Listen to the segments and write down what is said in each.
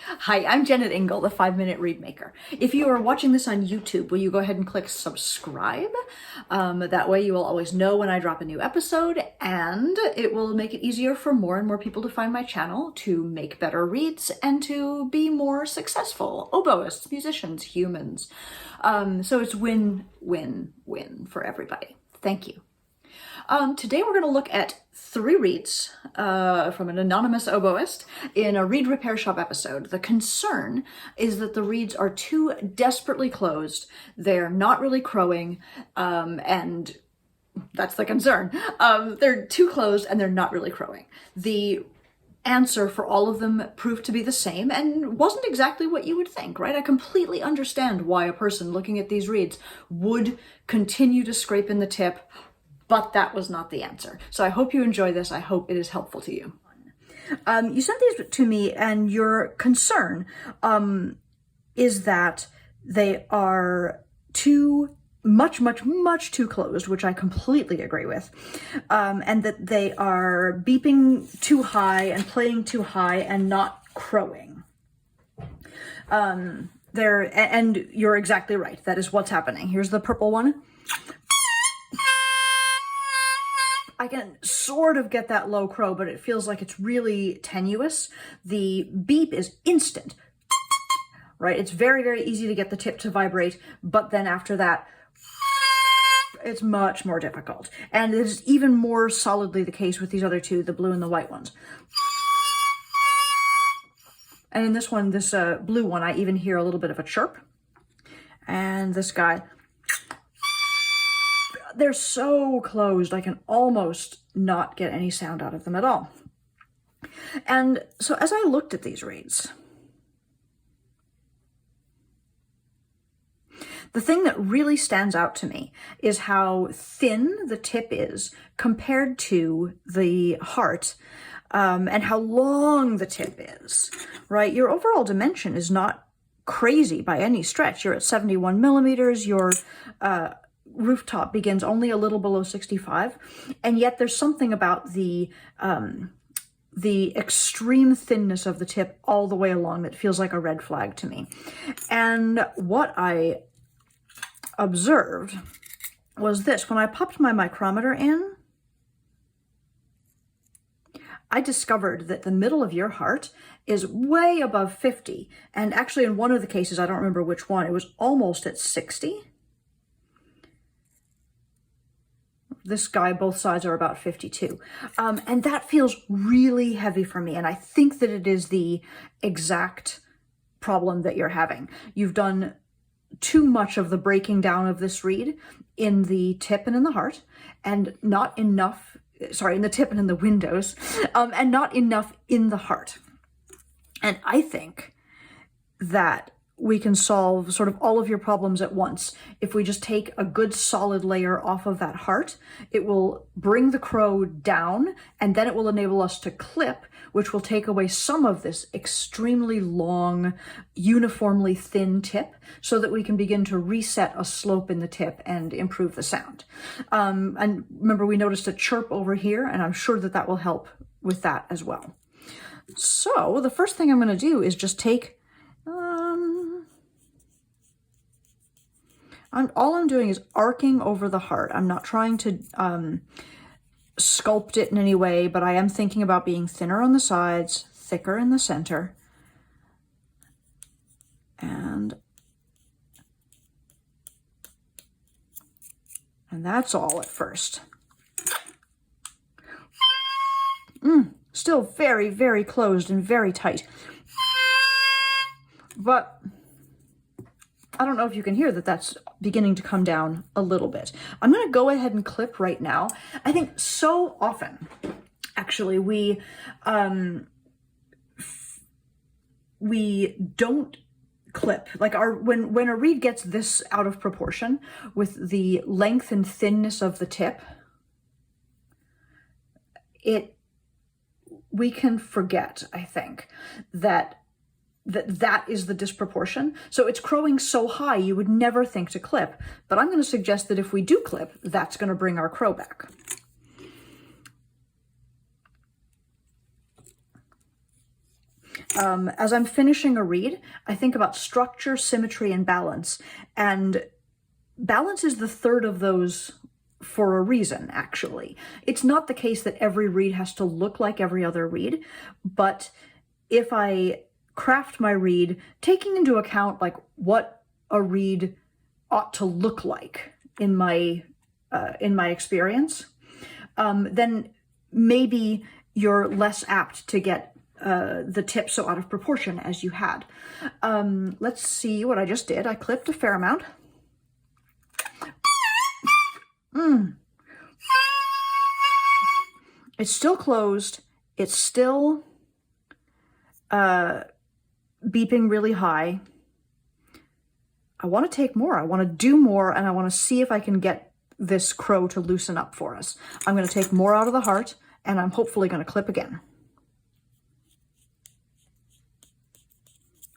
Hi, I'm Jennet Ingle, the 5 Minute Reedmaker. If you are watching this on YouTube, will you go ahead and click subscribe? That way you will always know when I drop a new episode, and it will make it easier for more and more people to find my channel, to make better reads, and to be more successful. Oboists, musicians, humans. So it's win, win, win for everybody. Thank you. Today we're going to look at 3 reeds from an anonymous oboist in a reed repair shop episode. The concern is that the reeds are too desperately closed. They're not really crowing, and that's the concern. They're too closed and they're not really crowing. The answer for all of them proved to be the same and wasn't exactly what you would think, right? I completely understand why a person looking at these reeds would continue to scrape in the tip, but that was not the answer. So I hope you enjoy this. I hope it is helpful to you. You sent these to me, and your concern is that they are too much too closed, which I completely agree with, and that they are beeping too high and playing too high and not crowing. And you're exactly right. That is what's happening. Here's the purple one. I can sort of get that low crow, but it feels like it's really tenuous. The beep is instant, right? It's very, very easy to get the tip to vibrate, but then after that, it's much more difficult. And it is even more solidly the case with these other two, the blue and the white ones. And in this one, this blue one, I even hear a little bit of a chirp. And this guy, they're so closed, I can almost not get any sound out of them at all. And so as I looked at these reeds, the thing that really stands out to me is how thin the tip is compared to the heart, and how long the tip is, right? Your overall dimension is not crazy by any stretch. You're at 71 millimeters. Your rooftop begins only a little below 65, and yet there's something about the extreme thinness of the tip all the way along that feels like a red flag to me. And what I observed was this: when I popped my micrometer in, I discovered that the middle of your heart is way above 50, and actually in one of the cases, I don't remember which one, it was almost at 60. This guy, both sides are about 52. And that feels really heavy for me. And I think that it is the exact problem that you're having. You've done too much of the breaking down of this reed in the tip and in the heart, and not enough, sorry, in the tip and in the windows, and not enough in the heart. And I think that we can solve sort of all of your problems at once. If we just take a good solid layer off of that heart, it will bring the crow down, and then it will enable us to clip, which will take away some of this extremely long, uniformly thin tip, so that we can begin to reset a slope in the tip and improve the sound. And remember, we noticed a chirp over here, and I'm sure that that will help with that as well. So the first thing I'm going to do is just take all I'm doing is arcing over the heart. I'm not trying to sculpt it in any way, but I am thinking about being thinner on the sides, thicker in the center. And that's all at first. Still very, very closed and very tight. But I don't know if you can hear that that's beginning to come down a little bit. I'm going to go ahead and clip right now. I think so often, actually, we don't clip. Like when a reed gets this out of proportion with the length and thinness of the tip, we can forget, I think, that is the disproportion. So it's crowing so high you would never think to clip, but I'm going to suggest that if we do clip, that's going to bring our crow back. As I'm finishing a read, I think about structure, symmetry, and balance. And balance is the third of those for a reason, actually. It's not the case that every read has to look like every other read, but if I craft my read taking into account like what a read ought to look like in my experience, then maybe you're less apt to get the tip so out of proportion as you had. Let's see what I just did. I clipped a fair amount. It's still closed. It's still beeping really high. I want to take more. I want to do more, and I want to see if I can get this crow to loosen up for us. I'm going to take more out of the heart, and I'm hopefully going to clip again.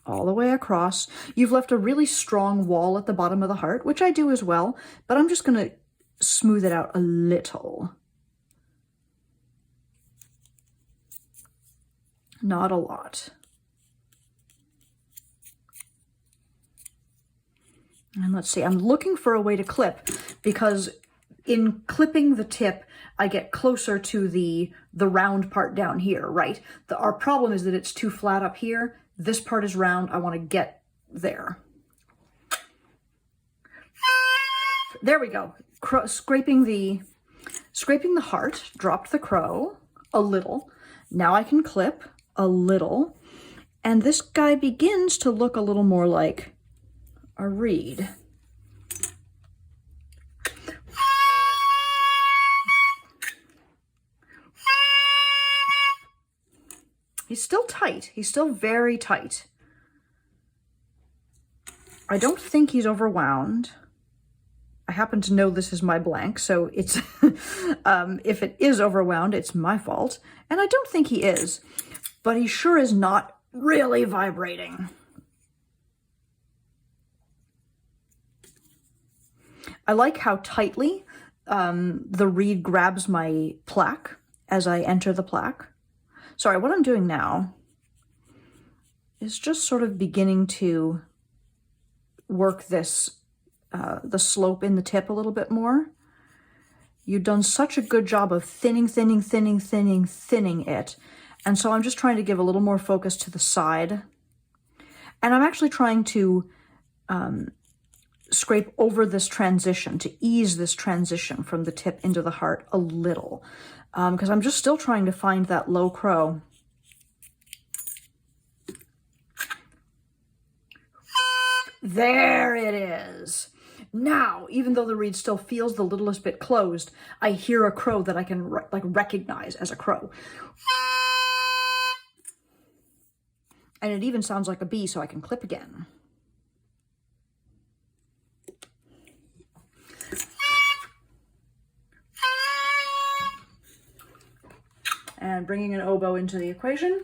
All the way across. You've left a really strong wall at the bottom of the heart, which I do as well, but I'm just going to smooth it out a little. Not a lot. And let's see, I'm looking for a way to clip, because in clipping the tip, I get closer to the round part down here, right? Our problem is that it's too flat up here. This part is round. I want to get there. There we go. Scraping the heart, dropped the crow a little. Now I can clip a little. And this guy begins to look a little more like a reed. He's still tight. He's still very tight. I don't think he's overwound. I happen to know this is my blank, so it's if it is overwound, it's my fault. And I don't think he is, but he sure is not really vibrating. I like how tightly the reed grabs my plaque as I enter the plaque. Sorry, what I'm doing now is just sort of beginning to work this, the slope in the tip a little bit more. You've done such a good job of thinning it. And so I'm just trying to give a little more focus to the side. And I'm actually trying to scrape over this transition, to ease this transition from the tip into the heart a little. Because I'm just still trying to find that low crow. There it is. Now, even though the reed still feels the littlest bit closed, I hear a crow that I can recognize as a crow. And it even sounds like a bee, so I can clip again. And bringing an oboe into the equation.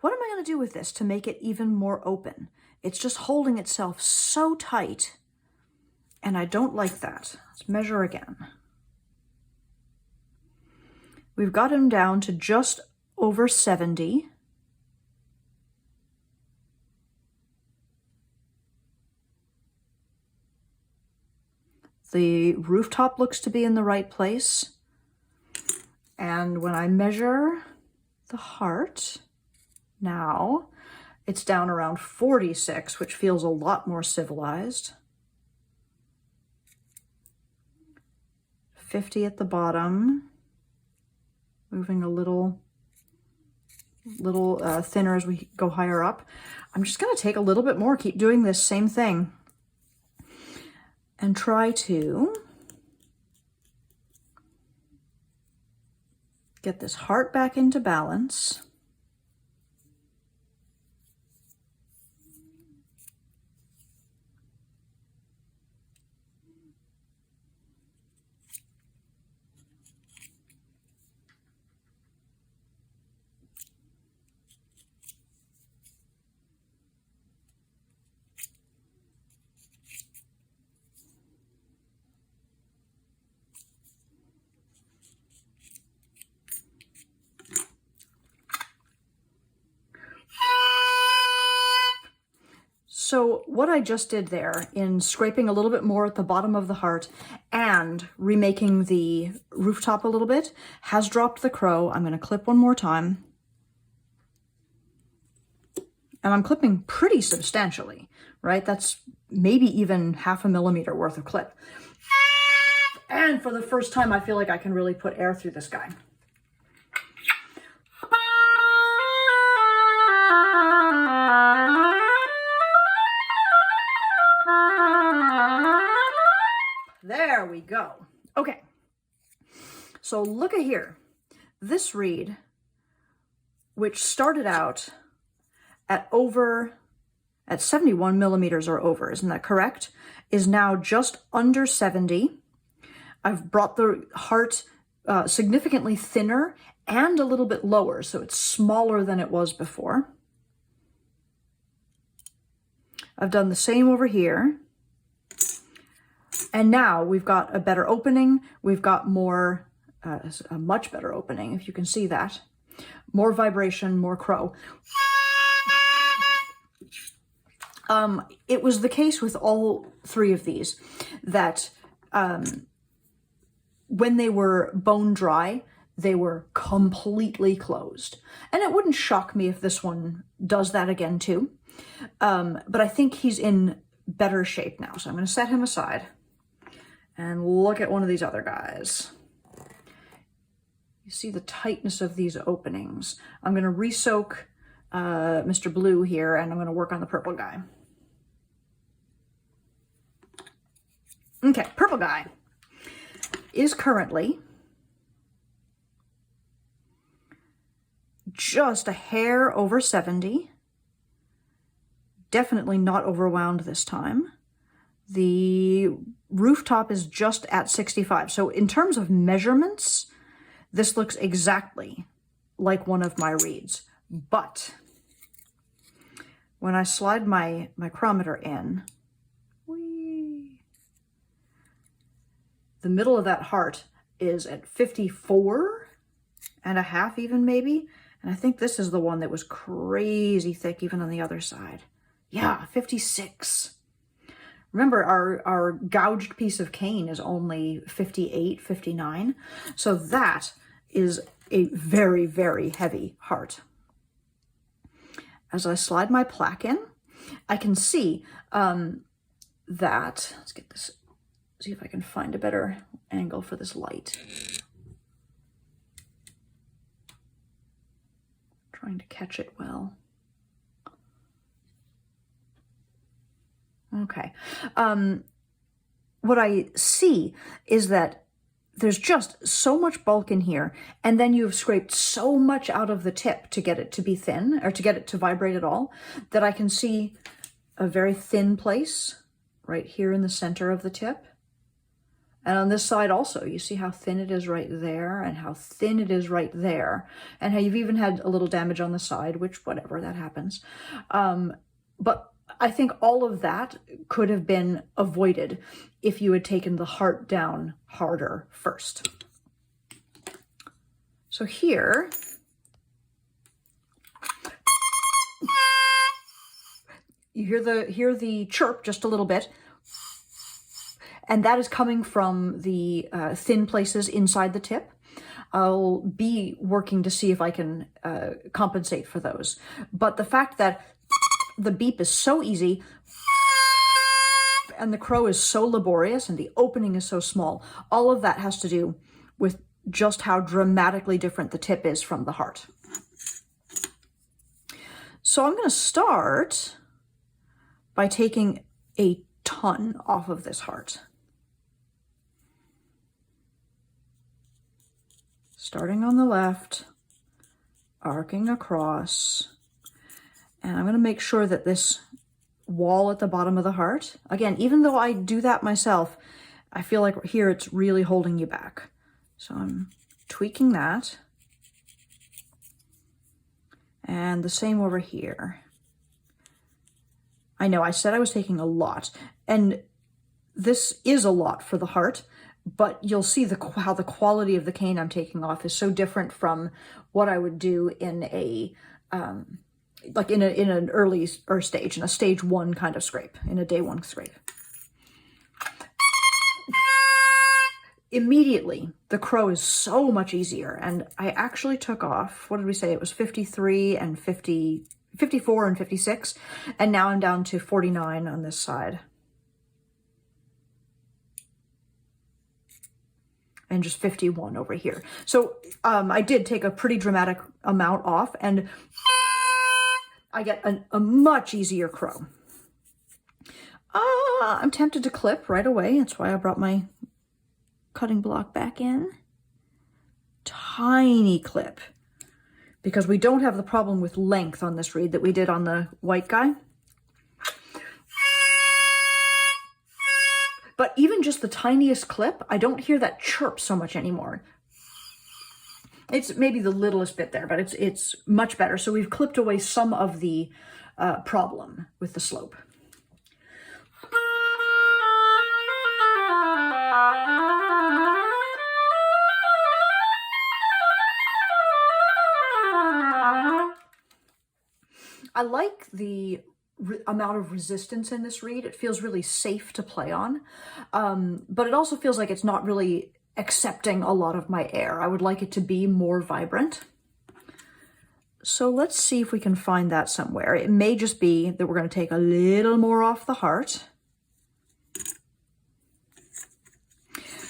What am I going to do with this to make it even more open? It's just holding itself so tight, and I don't like that. Let's measure again. We've got him down to just over 70. The rooftop looks to be in the right place. And when I measure the heart, now it's down around 46, which feels a lot more civilized. 50 at the bottom. Moving a little thinner as we go higher up. I'm just going to take a little bit more, keep doing this same thing, and try to get this heart back into balance. So what I just did there in scraping a little bit more at the bottom of the heart and remaking the rooftop a little bit has dropped the crow. I'm going to clip one more time. And I'm clipping pretty substantially, right? That's maybe even 0.5 millimeter worth of clip. And for the first time, I feel like I can really put air through this guy. There we go. Okay. So look at here. This reed, which started out at 71 millimeters or over, isn't that correct? Is now just under 70. I've brought the heart significantly thinner and a little bit lower, so it's smaller than it was before. I've done the same over here. And now we've got a better opening. We've got more, a much better opening, if you can see that. More vibration, more crow. It was the case with all three of these that when they were bone dry, they were completely closed. And it wouldn't shock me if this one does that again too. But I think he's in better shape now. So I'm going to set him aside and look at one of these other guys. You see the tightness of these openings. I'm going to re-soak Mr. Blue here, and I'm going to work on the purple guy. Okay, purple guy is currently just a hair over 70. Definitely not overwound this time. The rooftop is just at 65. So in terms of measurements, this looks exactly like one of my reeds. But when I slide my micrometer in, the middle of that heart is at 54.5 even maybe. And I think this is the one that was crazy thick even on the other side. Yeah, 56. Remember, our gouged piece of cane is only 58, 59. So that is a very, very heavy heart. As I slide my plaque in, I can see that, let's get this, see if I can find a better angle for this light. Trying to catch it well. Okay. What I see is that there's just so much bulk in here, and then you've scraped so much out of the tip to get it to be thin, or to get it to vibrate at all, that I can see a very thin place right here in the center of the tip. And on this side also, you see how thin it is right there, and how thin it is right there, and how you've even had a little damage on the side, which, whatever, that happens. But I think all of that could have been avoided if you had taken the heart down harder first. So here, you hear the chirp just a little bit, and that is coming from the thin places inside the tip. I'll be working to see if I can compensate for those. But the fact that the beep is so easy, and the crow is so laborious, and the opening is so small, all of that has to do with just how dramatically different the tip is from the heart. So I'm going to start by taking a ton off of this heart. Starting on the left, arcing across. And I'm going to make sure that this wall at the bottom of the heart, again, even though I do that myself, I feel like here it's really holding you back. So I'm tweaking that. And the same over here. I know I said I was taking a lot, and this is a lot for the heart, but you'll see how the quality of the cane I'm taking off is so different from what I would do in a like in an early or stage, in a stage 1 kind of scrape, in a day 1 scrape. Immediately, the crow is so much easier, and I actually took off, what did we say? It was 53 and 50, 54 and 56, and now I'm down to 49 on this side. And just 51 over here. So I did take a pretty dramatic amount off, and I get a much easier crow. I'm tempted to clip right away. That's why I brought my cutting block back in. Tiny clip, because we don't have the problem with length on this reed that we did on the white guy. But even just the tiniest clip, I don't hear that chirp so much anymore. It's maybe the littlest bit there, but it's much better. So we've clipped away some of the problem with the slope. I like the amount of resistance in this reed. It feels really safe to play on, but it also feels like it's not really accepting a lot of my air. I would like it to be more vibrant. So let's see if we can find that somewhere. It may just be that we're going to take a little more off the heart,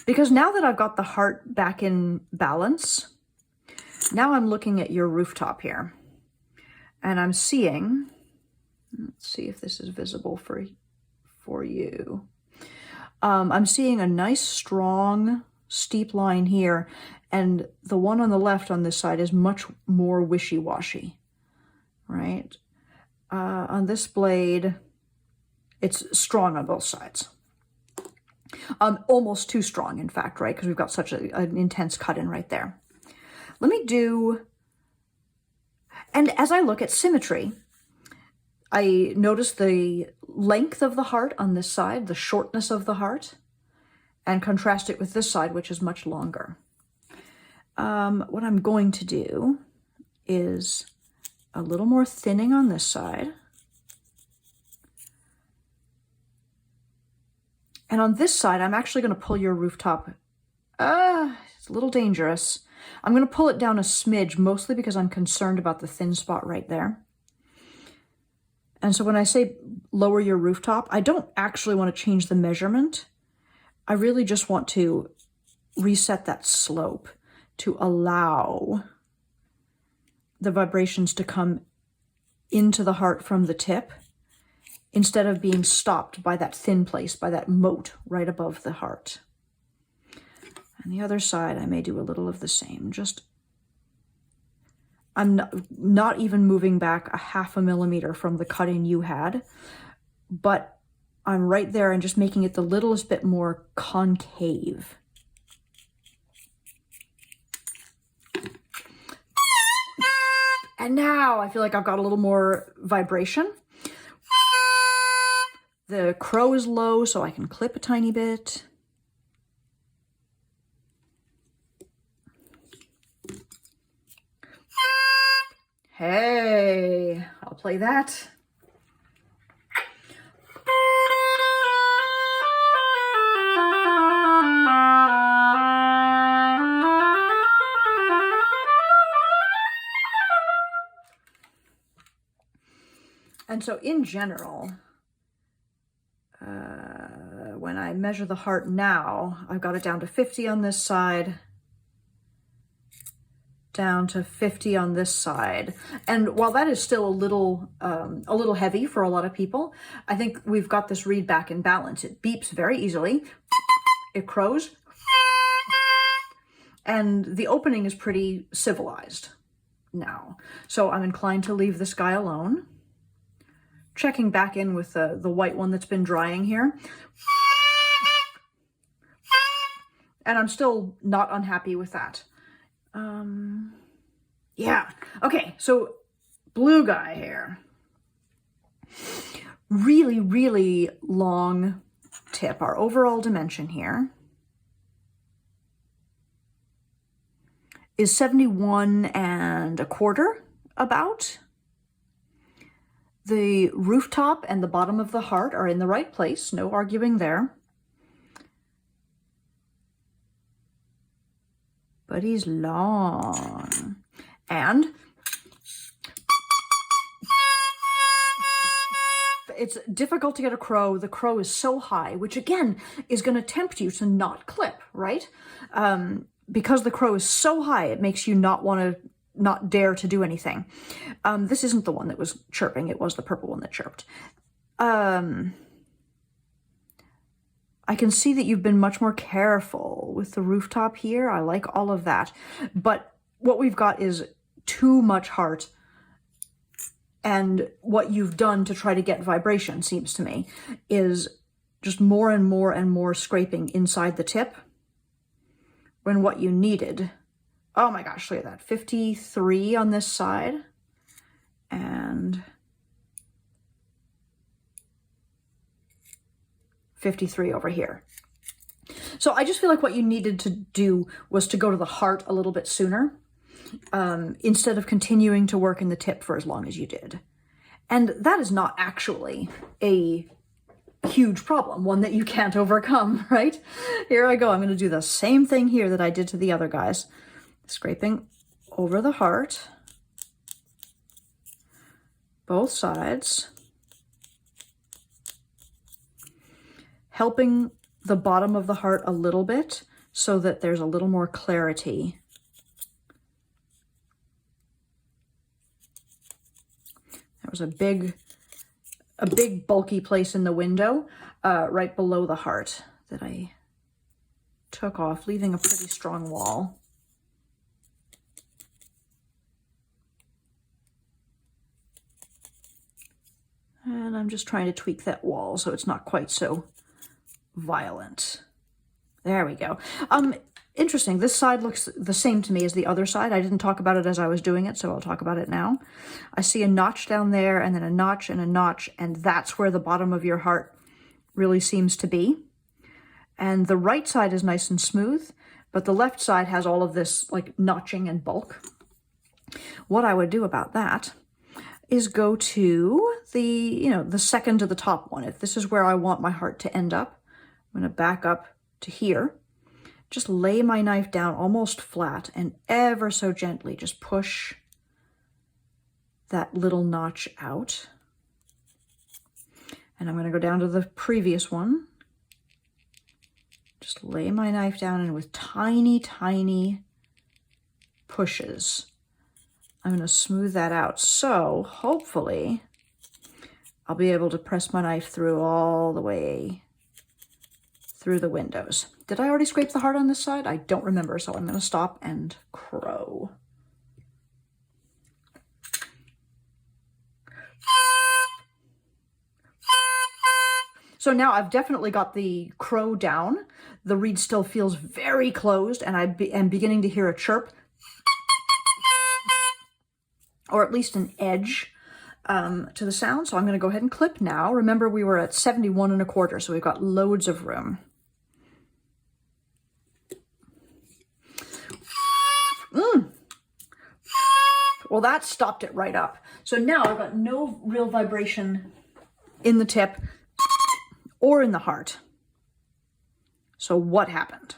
because now that I've got the heart back in balance, now I'm looking at your rooftop here. And I'm seeing, let's see if this is visible for you. I'm seeing a nice, strong, steep line here, and the one on the left on this side is much more wishy-washy, right? On this blade, it's strong on both sides. Almost too strong, in fact, right? Because we've got such an intense cut in right there. Let me do... And as I look at symmetry, I notice the length of the heart on this side, the shortness of the heart, and contrast it with this side, which is much longer. What I'm going to do is a little more thinning on this side. And on this side, I'm actually going to pull your rooftop. It's a little dangerous. I'm going to pull it down a smidge, mostly because I'm concerned about the thin spot right there. And so when I say lower your rooftop, I don't actually want to change the measurement. I really just want to reset that slope to allow the vibrations to come into the heart from the tip, instead of being stopped by that thin place, by that moat right above the heart. On the other side, I may do a little of the same. I'm not even moving back a 0.5 millimeter from the cut-in you had, but I'm right there and just making it the littlest bit more concave. And now I feel like I've got a little more vibration. The crow is low, so I can clip a tiny bit. Hey, I'll play that. And so in general, when I measure the heart now, I've got it down to 50 on this side, down to 50 on this side. And while that is still a little heavy for a lot of people, I think we've got this reed back in balance. It beeps very easily. It crows. And the opening is pretty civilized now. So I'm inclined to leave this guy alone. Checking back in with the white one that's been drying here. And I'm still not unhappy with that. Yeah. Okay, so blue guy here. Really, really long tip. Our overall dimension here is 71 1/4 about. The rooftop and the bottom of the heart are in the right place, no arguing there. But he's long. And it's difficult to get a crow. The crow is so high, which again is going to tempt you to not clip, right? Because the crow is so high, it makes you not dare to do anything. This isn't the one that was chirping. It was the purple one that chirped. I can see that you've been much more careful with the rooftop here. I like all of that. But what we've got is too much heart. And what you've done to try to get vibration, seems to me, is just more and more and more scraping inside the tip. When what you needed, oh my gosh, look at that, 53 on this side. And 53 over here. So I just feel like what you needed to do was to go to the heart a little bit sooner, instead of continuing to work in the tip for as long as you did. And that is not actually a huge problem, one that you can't overcome, right? Here I go. I'm going to do the same thing here that I did to the other guys. Scraping over the heart, both sides, helping the bottom of the heart a little bit so that there's a little more clarity. There was a big bulky place in the window right below the heart that I took off, leaving a pretty strong wall. And I'm just trying to tweak that wall so it's not quite so violent. There we go. Interesting. This side looks the same to me as the other side. I didn't talk about it as I was doing it, so I'll talk about it now. I see a notch down there, and then a notch, and that's where the bottom of your heart really seems to be. And the right side is nice and smooth, but the left side has all of this like notching and bulk. What I would do about that is go to the second to the top one. If this is where I want my heart to end up, I'm going to back up to here. Just lay my knife down almost flat and ever so gently just push that little notch out. And I'm going to go down to the previous one. Just lay my knife down, and with tiny, tiny pushes, I'm going to smooth that out. So hopefully I'll be able to press my knife through all the way through the windows. Did I already scrape the heart on this side? I don't remember, so I'm going to stop and crow. So now I've definitely got the crow down. The reed still feels very closed, and I am beginning to hear a chirp, or at least an edge to the sound. So I'm going to go ahead and clip now. Remember, we were at 71 1/4, so we've got loads of room. Well, that stopped it right up. So now I've got no real vibration in the tip or in the heart. So what happened?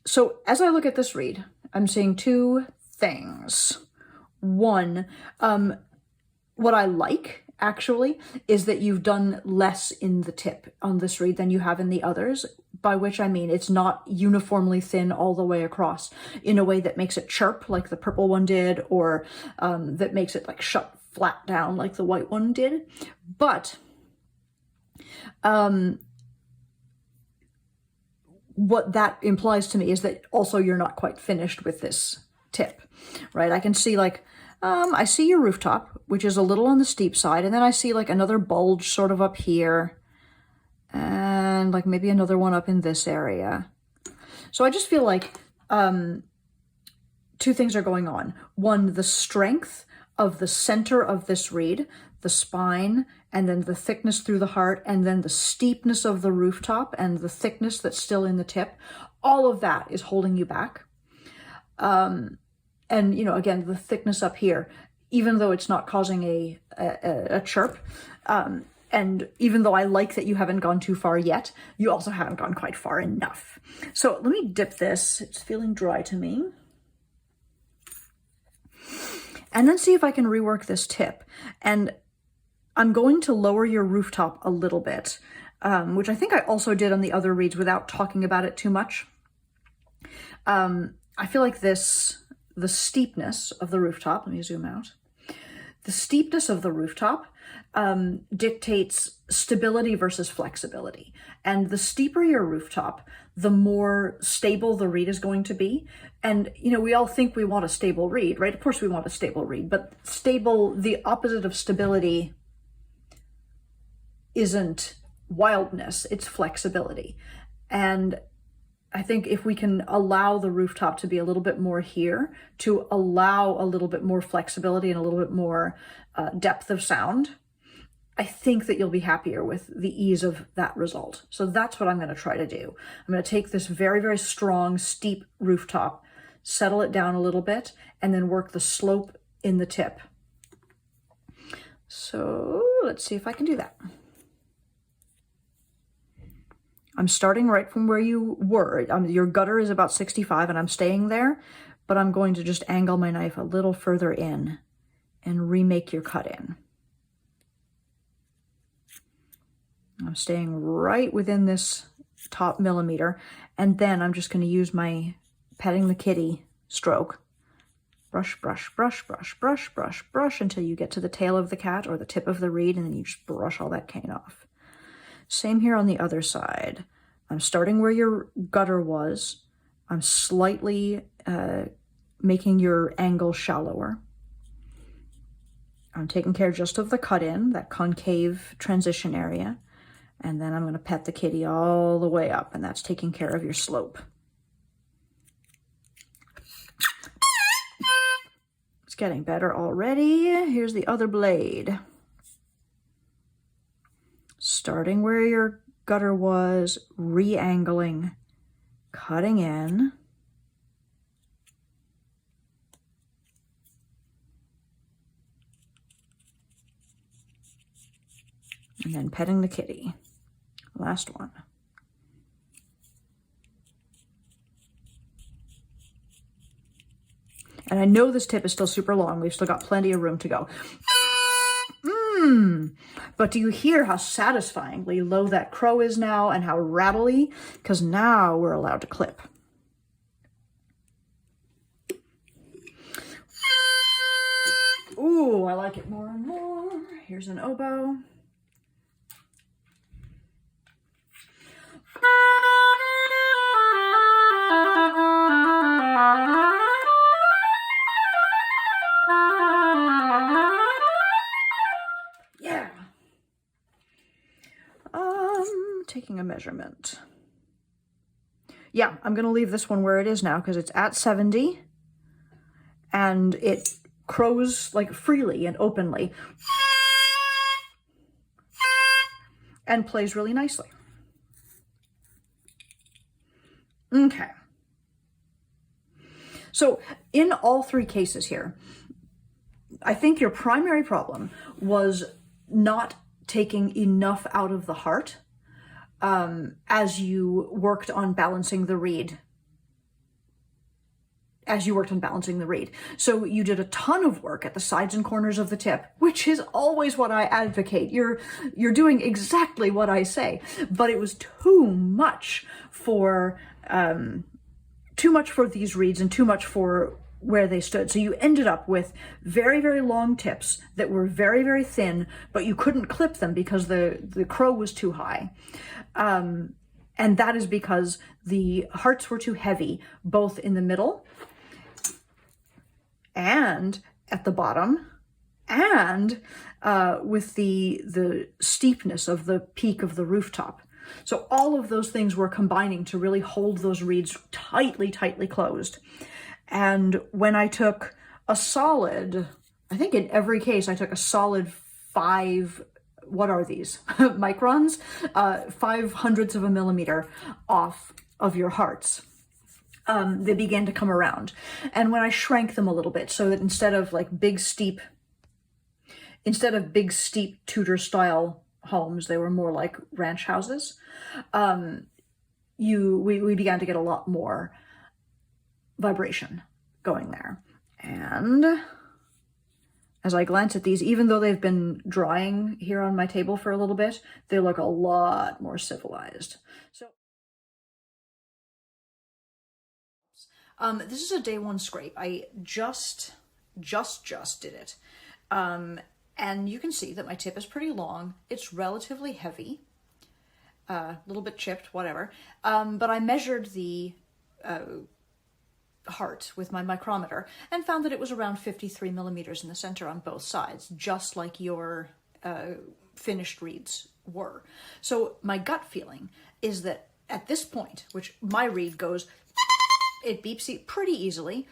So as I look at this reed, I'm seeing two things. One, what I like actually is that you've done less in the tip on this reed than you have in the others, by which I mean it's not uniformly thin all the way across in a way that makes it chirp like the purple one did, or that makes it like shut flat down like the white one did. But what that implies to me is that also you're not quite finished with this tip, right? I can see like, I see your rooftop, which is a little on the steep side, and then I see like another bulge sort of up here, and like maybe another one up in this area. So I just feel like two things are going on. One, the strength of the center of this reed, the spine, and then the thickness through the heart, and then the steepness of the rooftop and the thickness that's still in the tip. All of that is holding you back. And, you know, again, the thickness up here, even though it's not causing a chirp, and even though I like that you haven't gone too far yet, you also haven't gone quite far enough. So let me dip this. It's feeling dry to me. And then see if I can rework this tip. And I'm going to lower your rooftop a little bit, which I think I also did on the other reeds without talking about it too much. I feel like the steepness of the rooftop, let me zoom out. The steepness of the rooftop dictates stability versus flexibility. And the steeper your rooftop, the more stable the reed is going to be. And, you know, we all think we want a stable reed, right? Of course we want a stable reed, but stable, the opposite of stability isn't wildness, it's flexibility. And I think if we can allow the rooftop to be a little bit more here, to allow a little bit more flexibility and a little bit more depth of sound, I think that you'll be happier with the ease of that result. So that's what I'm going to try to do. I'm going to take this very, very strong, steep rooftop, settle it down a little bit, and then work the slope in the tip. So let's see if I can do that. I'm starting right from where you were. Your gutter is about 65 and I'm staying there, but I'm going to just angle my knife a little further in and remake your cut in. I'm staying right within this top millimeter, and then I'm just going to use my petting the kitty stroke. Brush, brush, brush, brush, brush, brush, brush until you get to the tail of the cat or the tip of the reed, and then you just brush all that cane off. Same here on the other side. I'm starting where your gutter was. I'm slightly making your angle shallower. I'm taking care just of the cut in, that concave transition area. And then I'm going to pet the kitty all the way up, and that's taking care of your slope. It's getting better already. Here's the other blade. Starting where your gutter was, re-angling, cutting in. And then petting the kitty. Last one. And I know this tip is still super long. We've still got plenty of room to go. But do you hear how satisfyingly low that crow is now and how rattly? Because now we're allowed to clip. Ooh, I like it more and more. Here's an oboe. Yeah. Taking a measurement. Yeah, I'm going to leave this one where it is now because it's at 70 and it crows like freely and openly and plays really nicely. Okay. So in all three cases here, I think your primary problem was not taking enough out of the heart as you worked on balancing the reed. So you did a ton of work at the sides and corners of the tip, which is always what I advocate. You're doing exactly what I say, but it was too much for these reeds and too much for where they stood. So you ended up with very, very long tips that were very, very thin, but you couldn't clip them because the crow was too high. And that is because the hearts were too heavy, both in the middle and at the bottom, and with the steepness of the peak of the rooftop. So all of those things were combining to really hold those reeds tightly, tightly closed. And when I took a solid, I think in every case I took a solid 5, what are these, microns, 5/100 of a millimeter off of your hearts. they began to come around. And when I shrank them a little bit, so that instead of big steep Tudor style homes, they were more like ranch houses. We began to get a lot more vibration going there. And as I glance at these, even though they've been drying here on my table for a little bit, they look a lot more civilized. So this is a day one scrape. I just did it. And you can see that my tip is pretty long. It's relatively heavy, a little bit chipped, whatever. But I measured the heart with my micrometer and found that it was around 53 millimeters in the center on both sides, just like your finished reeds were. So my gut feeling is that at this point, which my reed goes, it beeps pretty easily,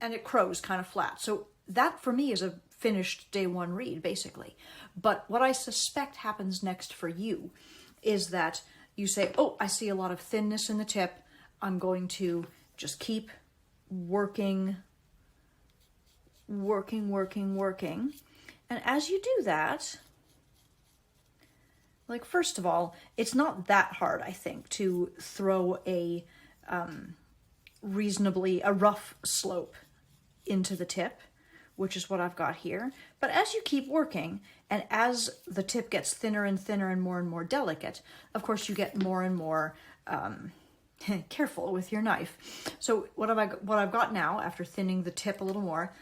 and it crows kind of flat. So that for me is a finished day one reed, basically. But what I suspect happens next for you is that you say, oh, I see a lot of thinness in the tip. I'm going to just keep working. And as you do that, first of all, it's not that hard, I think, to throw a rough slope into the tip, which is what I've got here. But as you keep working, and as the tip gets thinner and thinner and more delicate, of course you get more and more careful with your knife. So what I've got now, after thinning the tip a little more,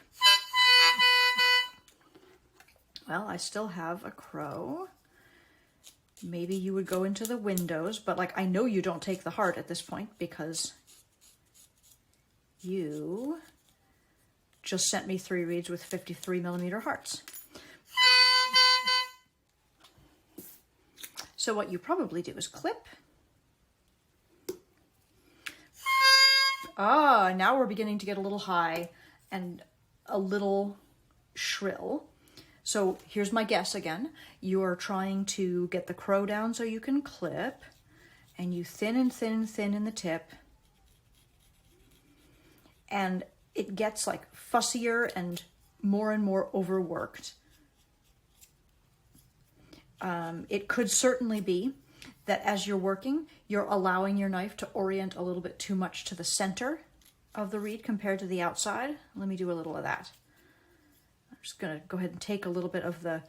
well, I still have a crow. Maybe you would go into the windows, but I know you don't take the heart at this point because you just sent me 3 reeds with 53 millimeter hearts. So what you probably do is clip. Now we're beginning to get a little high and a little shrill. So here's my guess again. You're trying to get the crow down so you can clip, and you thin and thin and thin in the tip. And it gets fussier and more overworked. It could certainly be that as you're working, you're allowing your knife to orient a little bit too much to the center of the reed compared to the outside. Let me do a little of that. I'm just gonna go ahead and take a little bit of the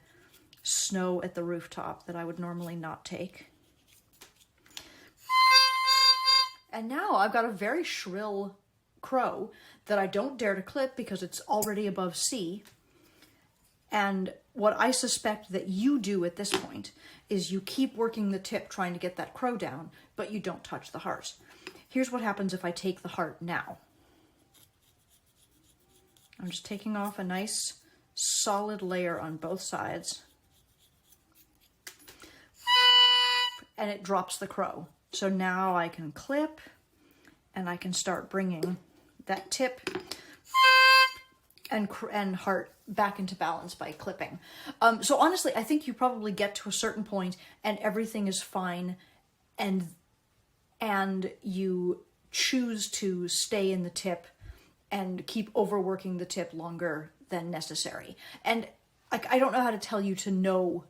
snow at the rooftop that I would normally not take. And now I've got a very shrill crow that I don't dare to clip because it's already above C. And what I suspect that you do at this point is you keep working the tip trying to get that crow down, but you don't touch the heart. Here's what happens if I take the heart now. I'm just taking off a nice solid layer on both sides. And it drops the crow. So now I can clip and I can start bringing that tip and heart back into balance by clipping. So honestly, I think you probably get to a certain point and everything is fine, and you choose to stay in the tip and keep overworking the tip longer than necessary. And I don't know how to tell you to know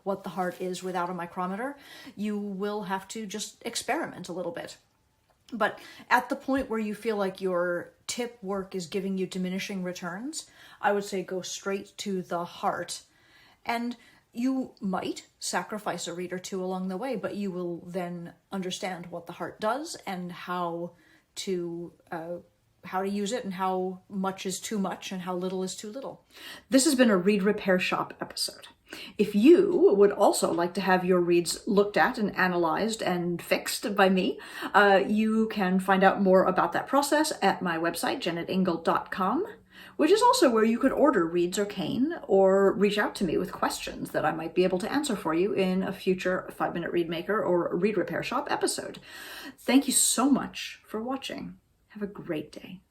what the heart is without a micrometer. You will have to just experiment a little bit. But at the point where you feel like your tip work is giving you diminishing returns, I would say go straight to the heart. And you might sacrifice a reed or two along the way, but you will then understand what the heart does and how to use it and how much is too much and how little is too little. This has been a Reed Repair Shop episode. If you would also like to have your reeds looked at and analyzed and fixed by me, you can find out more about that process at my website, jennetingle.com, which is also where you could order reeds or cane or reach out to me with questions that I might be able to answer for you in a future 5 Minute Reedmaker or Reed Repair Shop episode. Thank you so much for watching. Have a great day.